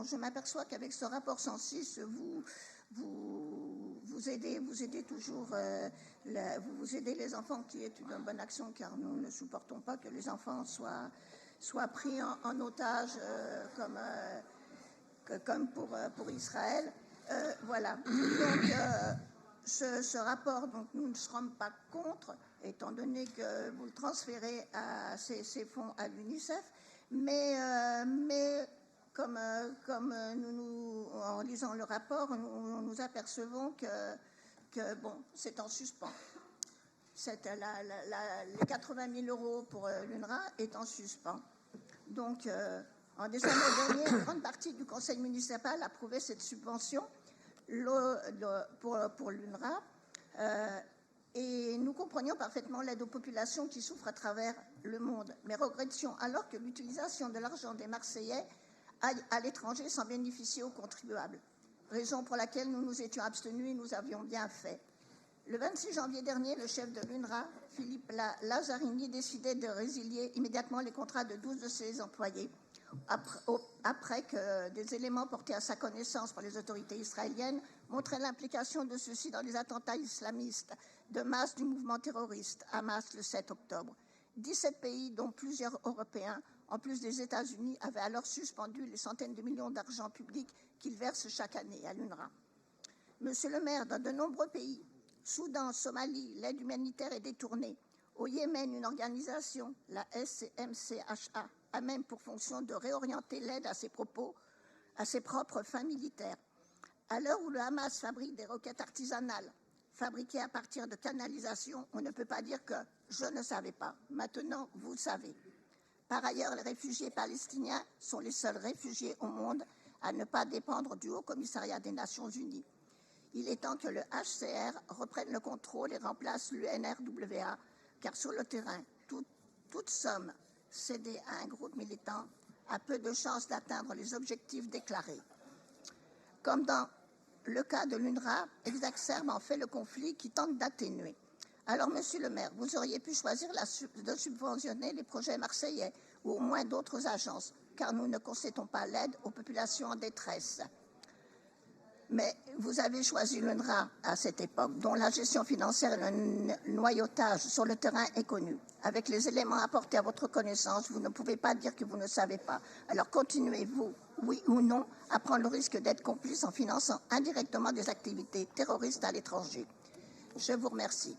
je m'aperçois qu'avec ce rapport 106, vous aidez toujours, vous aidez les enfants, qui est une bonne action, car nous ne supportons pas que les enfants soient pris en otage comme pour Israël. Voilà. Donc, ce rapport, donc, nous ne serons pas contre, étant donné que vous le transférez à ces fonds à l'UNICEF, mais comme en lisant le rapport, nous apercevons que bon, c'est en suspens. Les 80 000 € pour l'UNRWA est en suspens. Donc, en décembre dernier, une grande partie du conseil municipal a approuvé cette subvention pour l'UNRWA. Et nous comprenions parfaitement l'aide aux populations qui souffrent à travers le monde. Mais regrettions alors que l'utilisation de l'argent des Marseillais aille à l'étranger sans bénéficier aux contribuables. Raison pour laquelle nous nous étions abstenus et nous avions bien fait. Le 26 janvier dernier, le chef de l'UNRWA, Philippe Lazzarini, décidait de résilier immédiatement les contrats de 12 de ses employés, après que des éléments portés à sa connaissance par les autorités israéliennes montraient l'implication de ceux-ci dans les attentats islamistes de masse du mouvement terroriste Hamas le 7 octobre. 17 pays, dont plusieurs Européens, en plus des États-Unis, avaient alors suspendu les centaines de millions d'argent public qu'ils versent chaque année à l'UNRWA. Monsieur le maire, dans de nombreux pays, Soudan, Somalie, l'aide humanitaire est détournée. Au Yémen, une organisation, la SCMCHA, a même pour fonction de réorienter l'aide à ses propres fins militaires. À l'heure où le Hamas fabrique des roquettes artisanales, fabriquées à partir de canalisations, on ne peut pas dire que je ne savais pas. Maintenant, vous savez. Par ailleurs, les réfugiés palestiniens sont les seuls réfugiés au monde à ne pas dépendre du Haut Commissariat des Nations Unies. Il est temps que le HCR reprenne le contrôle et remplace l'UNRWA, car sur le terrain, toute somme cédée à un groupe militant a peu de chances d'atteindre les objectifs déclarés. Comme dans le cas de l'UNRWA, exacerbe en fait le conflit qui tente d'atténuer. Alors, monsieur le maire, vous auriez pu choisir de subventionner les projets marseillais ou au moins d'autres agences, car nous ne concédons pas l'aide aux populations en détresse. Mais vous avez choisi l'UNRWA à cette époque, dont la gestion financière et le noyautage sur le terrain est connu. Avec les éléments apportés à votre connaissance, vous ne pouvez pas dire que vous ne savez pas. Alors continuez-vous, oui ou non, à prendre le risque d'être complice en finançant indirectement des activités terroristes à l'étranger. Je vous remercie.